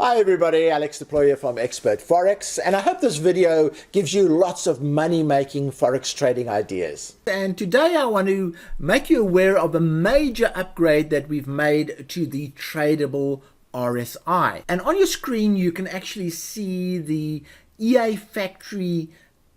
Hi everybody, Alex Deployer from Expert Forex, and I hope this video gives you lots of money-making Forex trading ideas. And today I want to make you aware of a major upgrade that we've made to the Tradeable RSI. And on your screen you can actually see the EA factory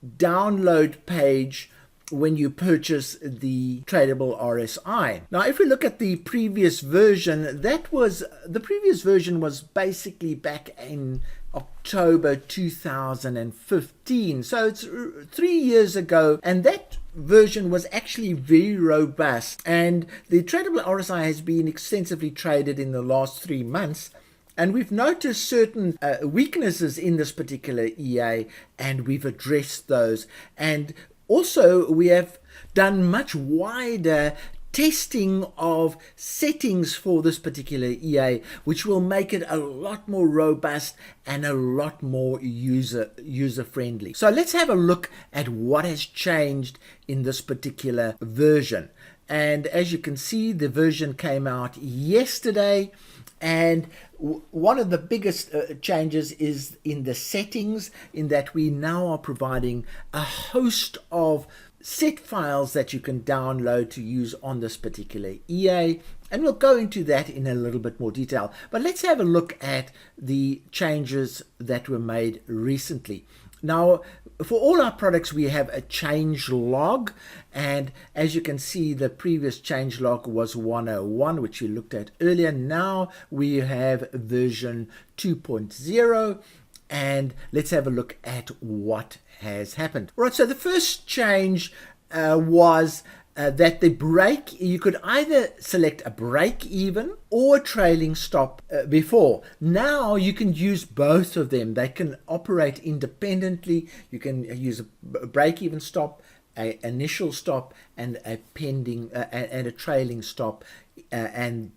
download page when you purchase the Tradeable RSI. Now, if we look at the previous version, the previous version was basically back in October 2015. So it's 3 years ago, and that version was actually very robust. And the Tradeable RSI has been extensively traded in the last 3 months. And we've noticed certain weaknesses in this particular EA, and we've addressed those. And also, we have done much wider testing of settings for this particular EA, which will make it a lot more robust and a lot more user-friendly. So let's have a look at what has changed in this particular version. And as you can see, the version came out yesterday. And one of the biggest changes is in the settings, in that we now are providing a host of set files that you can download to use on this particular EA. And we'll go into that in a little bit more detail. But let's have a look at the changes that were made recently. Now, for all our products, we have a change log, and as you can see, the previous change log was 101, which we looked at earlier. Now we have version 2.0, and let's have a look at what has happened. Right, so the first change was that the break, you could either select a break even or a trailing stop before. Now you can use both of them. They can operate independently. You can use a break even stop, an initial stop, and a pending and a trailing stop, and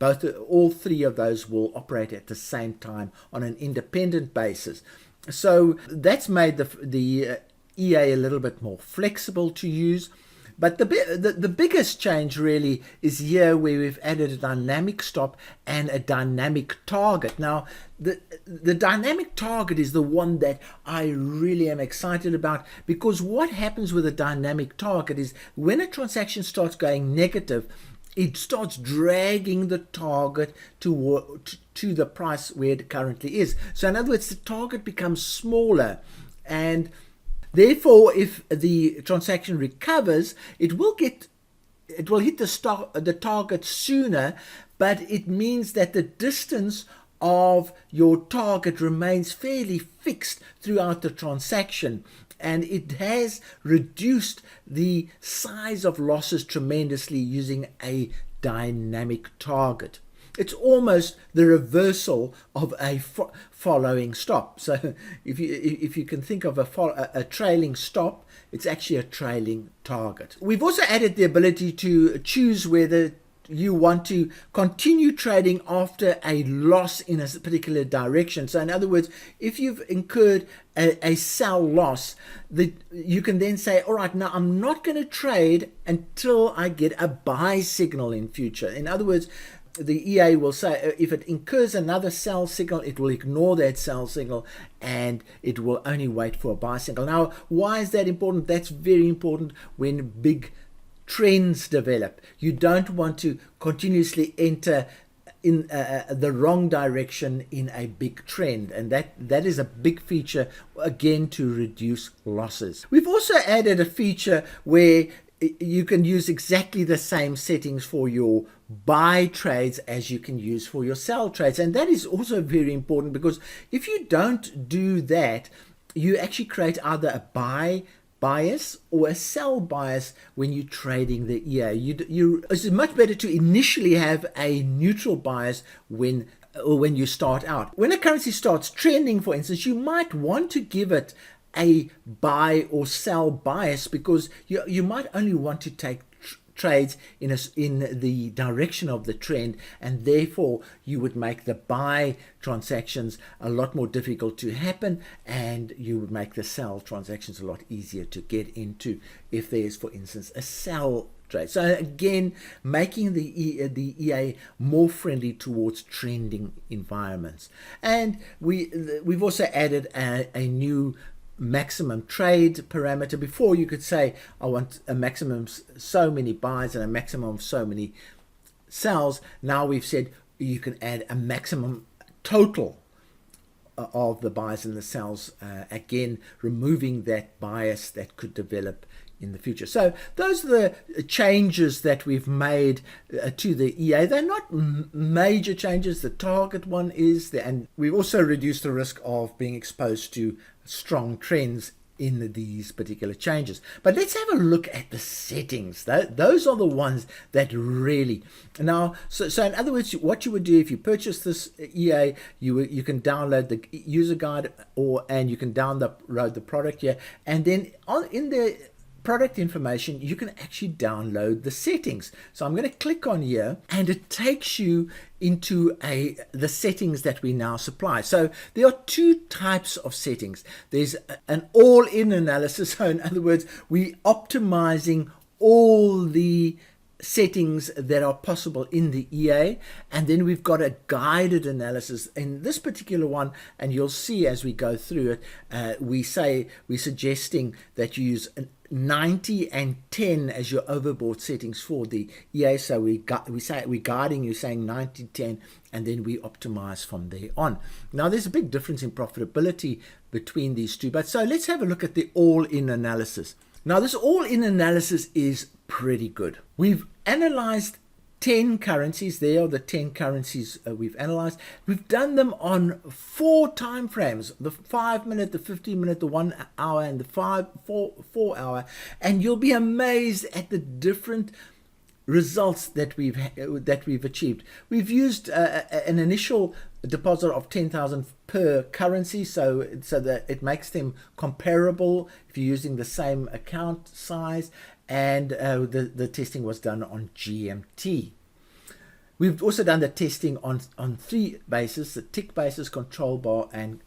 all three of those will operate at the same time on an independent basis. So that's made the EA a little bit more flexible to use. But the biggest change really is here, where we've added a dynamic stop and a dynamic target. Now, the dynamic target is the one that I really am excited about, because what happens with a dynamic target is when a transaction starts going negative, it starts dragging the target to the price where it currently is. So in other words, the target becomes smaller, and therefore, if the transaction recovers, it will hit the target sooner, but it means that the distance of your target remains fairly fixed throughout the transaction, and it has reduced the size of losses tremendously using a dynamic target. It's almost the reversal of a following stop. So if you can think of a trailing stop, it's actually a trailing target. We've also added the ability to choose whether you want to continue trading after a loss in a particular direction. So in other words, if you've incurred a sell loss, you can then say, all right, now I'm not going to trade until I get a buy signal in future. In other words, the EA will say if it incurs another sell signal, it will ignore that sell signal and it will only wait for a buy signal. Now, why is that important? That's very important when big trends develop. You don't want to continuously enter in the wrong direction in a big trend, and that is a big feature, again, to reduce losses. We've also added a feature where you can use exactly the same settings for your buy trades as you can use for your sell trades. And that is also very important, because if you don't do that, you actually create either a buy bias or a sell bias when you're trading the EA. It's much better to initially have a neutral bias when you start out. When a currency starts trending, for instance, you might want to give it a buy or sell bias, because you might only want to take trades in the direction of the trend, and therefore you would make the buy transactions a lot more difficult to happen, and you would make the sell transactions a lot easier to get into if there's, for instance, a sell trade. So again, making the EA more friendly towards trending environments. And we've also added a new maximum trade parameter. Before, you could say I want a maximum so many buys and a maximum of so many sells. Now we've said you can add a maximum total of the buys and the sells, again removing that bias that could develop in the future. So those are the changes that we've made to the EA. They're not major changes. The target one is there, and we've also reduced the risk of being exposed to strong trends in these particular changes. But let's have a look at the settings. Those are the ones that really now, so in other words, what you would do if you purchase this EA, you can download the user guide, and you can download the product here, and then in the product information you can actually download the settings. So I'm going to click on here, and it takes you into the settings that we now supply. So there are two types of settings. There's an all-in analysis. So in other words, we optimizing all the settings that are possible in the EA, and then we've got a guided analysis in this particular one, and you'll see as we go through it, we're suggesting that you use 90 and 10 as your overboard settings for the EA. So we're guiding you, saying 90, 10, and then we optimize from there on. Now there's a big difference in profitability between these two, but so let's have a look at the all-in analysis. Now this all-in analysis is pretty good. We've analyzed 10 currencies. There are the 10 currencies we've analyzed. We've done them on 4 time frames: the 5 minute, the 15 minute, the 1 hour, and the 4 hour. And you'll be amazed at the different results that we've achieved. We've used an initial deposit of 10,000 per currency, so that it makes them comparable if you're using the same account size. And the testing was done on GMT. We've also done the testing on 3 bases: the tick basis, control bar, and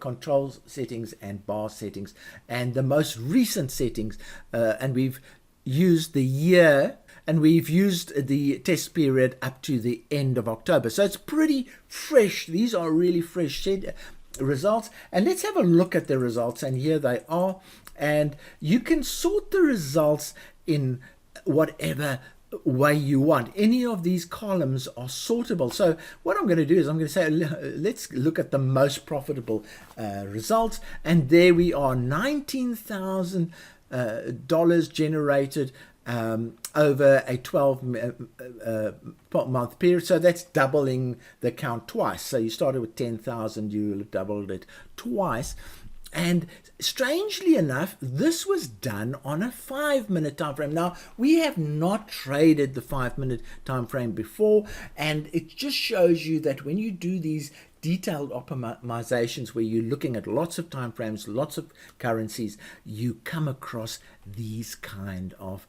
control settings and bar settings. And the most recent settings, and we've used the year, and we've used the test period up to the end of October. So it's pretty fresh. These are really fresh results. And let's have a look at the results, and here they are. And you can sort the results in whatever way you want. Any of these columns are sortable. So what I'm going to do is I'm going to say, let's look at the most profitable results. And there we are, $19,000 generated over a 12-month period. So that's doubling the count twice. So you started with 10,000, you doubled it twice. And strangely enough, this was done on a 5-minute time frame. Now, we have not traded the 5-minute time frame before, and it just shows you that when you do these detailed optimizations where you're looking at lots of time frames, lots of currencies, you come across these kind of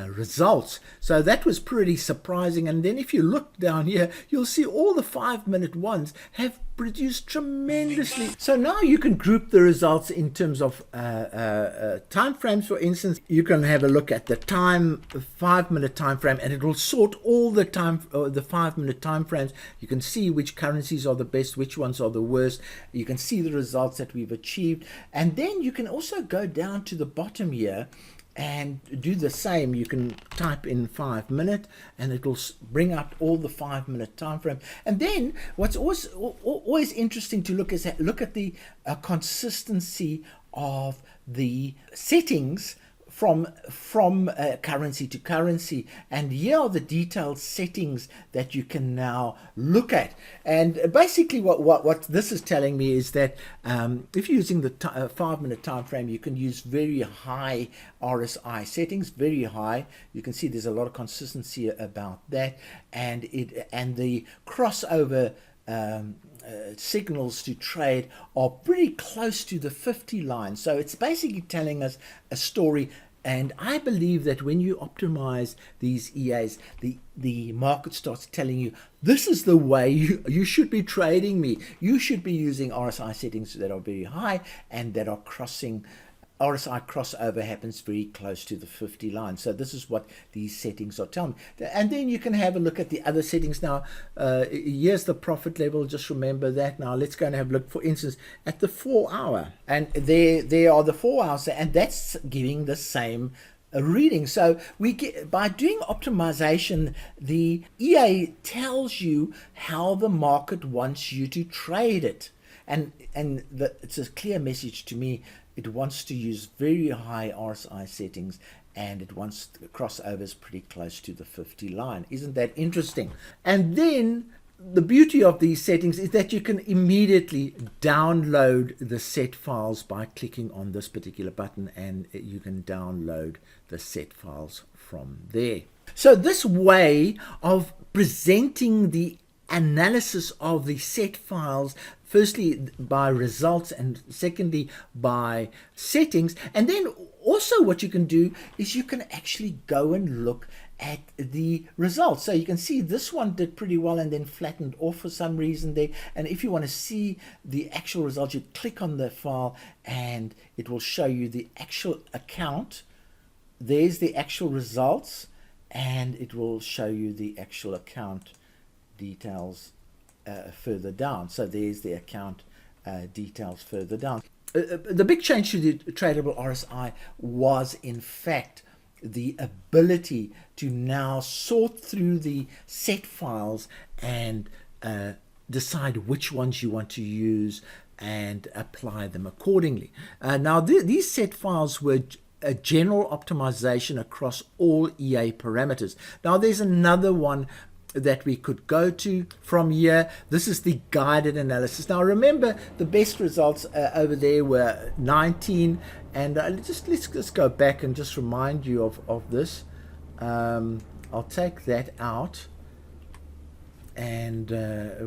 results. So that was pretty surprising. And then if you look down here, you'll see all the 5-minute ones have produced tremendously. So now you can group the results in terms of time frames. For instance, you can have a look at the 5-minute time frame, and it will sort all the 5-minute time frames. You can see which currencies are the best, which ones are the worst. You can see the results that we've achieved, and then you can also go down to the bottom here and do the same. You can type in 5 minute, and it will bring up all the 5-minute time frame. And then what's always interesting to look at the consistency of the settings from currency to currency. And here are the detailed settings that you can now look at. And basically what this is telling me is that if you're using the 5-minute time frame, you can use very high RSI settings, very high. You can see there's a lot of consistency about that, and the crossover signals to trade are pretty close to the 50 line. So it's basically telling us a story. And I believe that when you optimize these EAs, the market starts telling you, this is the way you should be trading me. You should be using RSI settings that are very high and that are crossing RSI crossover happens very close to the 50 line. So this is what these settings are telling me. And then you can have a look at the other settings. Now, here's the profit level. Just remember that. Now, let's go and have a look, for instance, at the 4 hour. And there are the 4 hours, and that's giving the same reading. So we get, by doing optimization, the EA tells you how the market wants you to trade it. And it's a clear message to me. It wants to use very high RSI settings, and it wants crossovers pretty close to the 50 line. Isn't that interesting? And then the beauty of these settings is that you can immediately download the set files by clicking on this particular button, and you can download the set files from there. So this way of presenting the analysis of the set files, firstly by results and secondly by settings, and then also what you can do is you can actually go and look at the results. So you can see this one did pretty well and then flattened off for some reason there. And if you want to see the actual results, you click on the file and it will show you the actual account. There's the actual results, and it will show you the actual account details further down. So there's the account details further down. The big change to the Tradeable RSI was, in fact, the ability to now sort through the set files and decide which ones you want to use and apply them accordingly. Now, these set files were a general optimization across all EA parameters. Now, there's another one that we could go to from here. This is the guided analysis. Now remember, the best results over there were 19, and let's just go back and just remind you of this. I'll take that out, and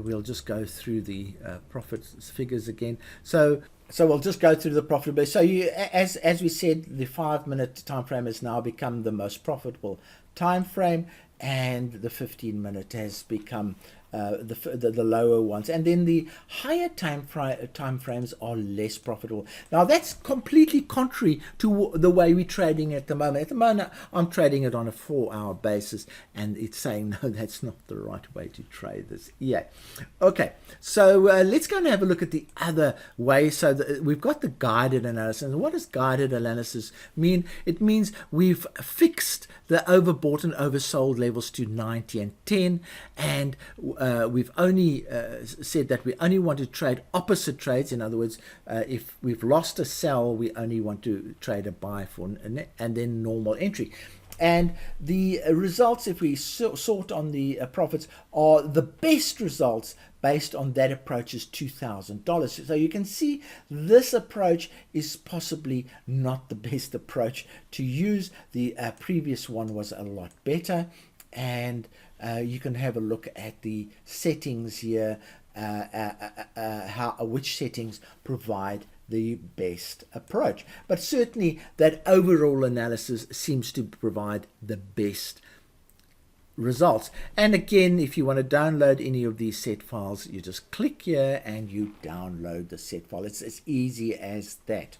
we'll just go through the profit figures again. So we'll just go through the profitability. So you, as we said, the 5-minute time frame has now become the most profitable time frame, and the 15-minute has become the lower ones, and then the higher time frames are less profitable. Now that's completely contrary to the way we're trading at the moment. At the moment, I'm trading it on a 4-hour basis, and it's saying no, that's not the right way to trade this. Yeah, okay. So let's go and have a look at the other way. So we've got the guided analysis. And what does guided analysis mean? It means we've fixed the overbought and oversold levels to 90 and 10, and we've only said that we only want to trade opposite trades. In other words, if we've lost a sell, we only want to trade a buy for and then normal entry. And the results, if we sort on the profits, are the best results based on that approach is $2,000. So you can see this approach is possibly not the best approach to use. The previous one was a lot better, and you can have a look at the settings here, which settings provide the best approach. But certainly that overall analysis seems to provide the best results. And again, if you want to download any of these set files, you just click here and you download the set file. It's as easy as that.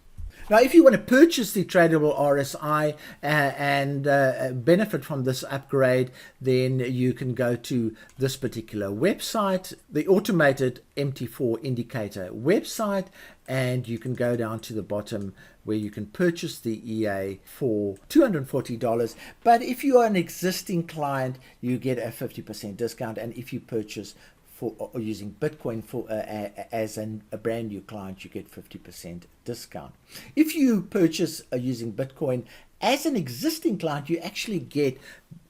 Now, if you want to purchase the Tradeable RSI and benefit from this upgrade, then you can go to this particular website, the Automated MT4 Indicator website, and you can go down to the bottom where you can purchase the EA for $240. But if you are an existing client, you get a 50% discount, and if you purchase for using Bitcoin as a brand new client, you get 50% discount. If you purchase using Bitcoin as an existing client, you actually get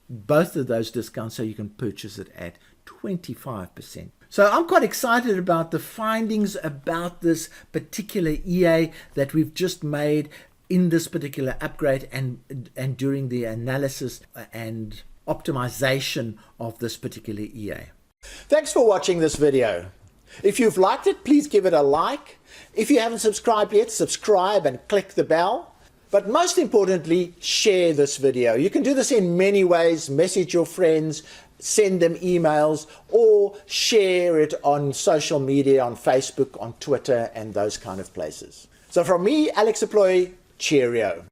both of those discounts, so you can purchase it at 25%. So I'm quite excited about the findings about this particular EA that we've just made in this particular upgrade and during the analysis and optimization of this particular EA. Thanks for watching this video. If you've liked it, please give it a like. If you haven't subscribed yet, subscribe and click the bell. But most importantly, share this video. You can do this in many ways. Message your friends, send them emails, or share it on social media, on Facebook, on Twitter, and those kind of places. So from me, Alex Aploy, Cheerio.